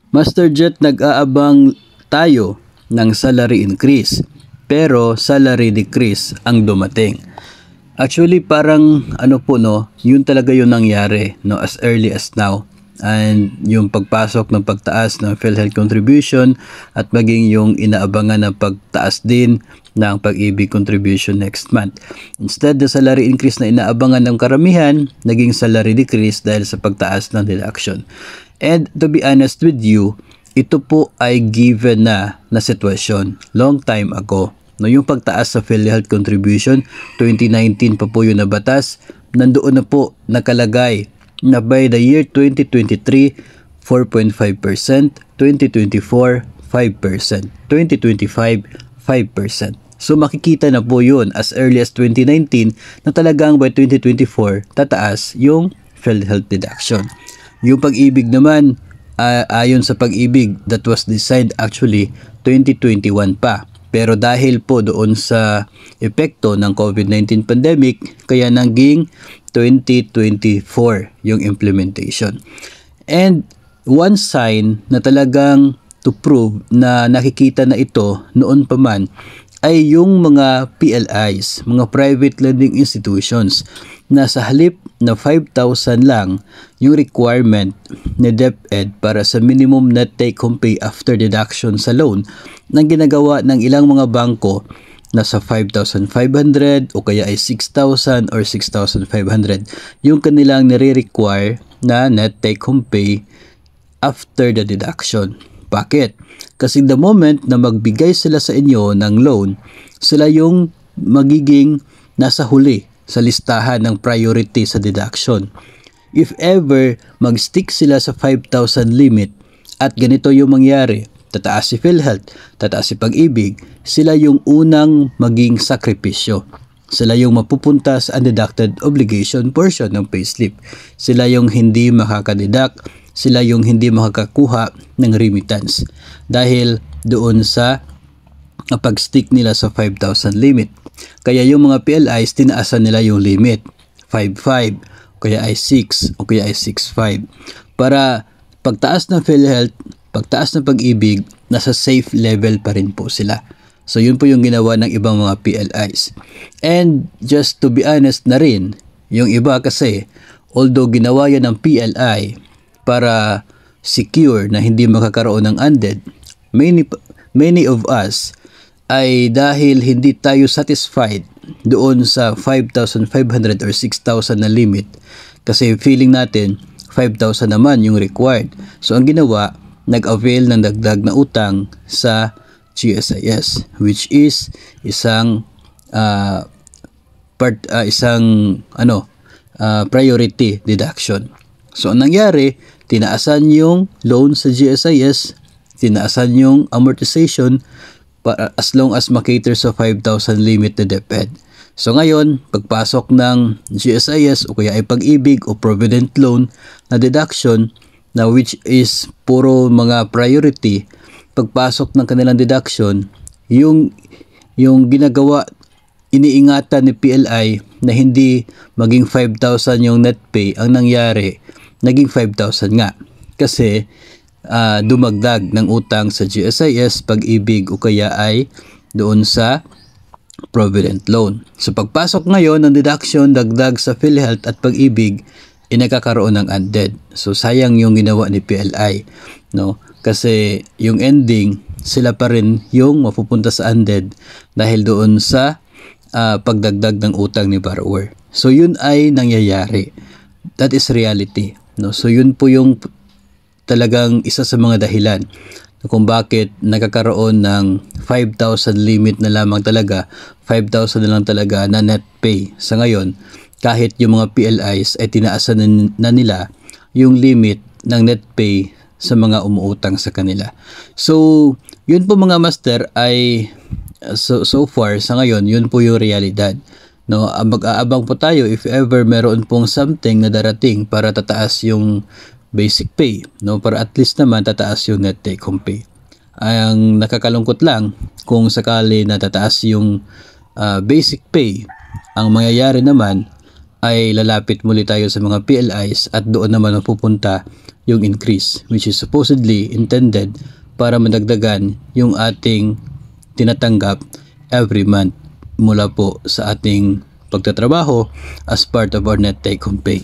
Master Jet, nag-aabang tayo ng salary increase pero salary decrease ang dumating. Actually parang yun talaga yung nangyari as early as now. And yung pagpasok ng pagtaas ng PhilHealth contribution at maging yung inaabangan na pagtaas din ng Pag-ibig contribution next month. Instead the salary increase na inaabangan ng karamihan, naging salary decrease dahil sa pagtaas ng deduction. And to be honest with you, ito po ay given na sitwasyon long time ago. Yung pagtaas sa PhilHealth contribution, 2019 pa po yung nabatas, nandoon na po nakalagay na by the year 2023, 4.5%, 2024, 5%, 2025, 5%. So makikita na po yun as early as 2019 na talagang by 2024 tataas yung PhilHealth deduction. Yung Pag-ibig naman, ayon sa Pag-ibig, that was designed actually 2021 pa. Pero dahil po doon sa epekto ng COVID-19 pandemic, kaya naging 2024 yung implementation. And one sign na talagang to prove na nakikita na ito noon pa man ay yung mga PLIs, mga private lending institutions, na sa halip na 5,000 lang yung requirement ni DepEd para sa minimum net take home pay after deduction sa loan, nang ginagawa ng ilang mga bangko na sa 5,500 o kaya ay 6,000 or 6,500 yung kanilang nire-require na net take home pay after the deduction. Bakit? Kasi the moment na magbigay sila sa inyo ng loan, sila yung magiging nasa huli sa listahan ng priority sa deduction. If ever mag-stick sila sa 5,000 limit at ganito yung mangyari, tataas si PhilHealth, tataas si Pag-ibig, sila yung unang maging sakripisyo. Sila yung mapupunta sa undeducted obligation portion ng payslip. Sila yung hindi makakadeduct, sila yung hindi makakakuha ng remittance dahil doon sa pag-stick nila sa 5,000 limit. Kaya yung mga PLIs, tinaasan nila yung limit 5,500 o kaya ay 6 o kaya ay 6,500 para pagtaas ng PhilHealth, pagtaas ng Pag-ibig, nasa safe level pa rin po sila. So yun po yung ginawa ng ibang mga PLIs. And just to be honest na rin, yung iba kasi although ginawa yan ng PLI para secure na hindi makakaroon ng undead, many of us ay dahil hindi tayo satisfied doon sa 5,500 or 6,000 na limit, kasi feeling natin 5,000 naman yung required. So ang ginawa, nag-avail ng dagdag na utang sa GSIS, which is isang priority deduction. So ang nangyari, tinaasan yung loan sa GSIS, tinaasan yung amortization para as long as makater sa 5,000 limit na DepEd. So ngayon, pagpasok ng GSIS o kaya ay Pag-ibig o Provident Loan na deduction na which is puro mga priority, pagpasok ng kanilang deduction, yung ginagawa, iniingatan ni PLI na hindi maging 5,000 yung net pay, ang nangyari, naging 5,000 nga. Kasi dumagdag ng utang sa GSIS, Pag-ibig o kaya ay doon sa Provident Loan. So pagpasok ngayon ng deduction, dagdag sa PhilHealth at Pag-ibig, nagkakaroon ng undead. So sayang yung ginawa ni PLI, no? Kasi yung ending, sila pa rin yung mapupunta sa undead dahil doon sa pagdagdag ng utang ni borrower. So yun ay nangyayari. That is reality, no? So yun po yung talagang isa sa mga dahilan kung bakit nakakaroon ng 5,000 limit na lamang talaga, 5,000 na lang talaga na net pay sa ngayon, kahit yung mga PLIs ay tinaasan na nila yung limit ng net pay sa mga umuutang sa kanila. So yun po mga master ay so far sa ngayon, yun po yung realidad, no? Mag-aabang po tayo if ever meron pong something na darating para tataas yung basic pay, no? Para at least naman tataas yung net take home pay. Ang nakakalungkot lang kung sakali na tataas yung basic pay, ang mangyayari naman ay lalapit muli tayo sa mga PLIs at doon naman mapupunta yung increase, which is supposedly intended para madagdagan yung ating tinatanggap every month mula po sa ating pagtatrabaho as part of our net take home pay.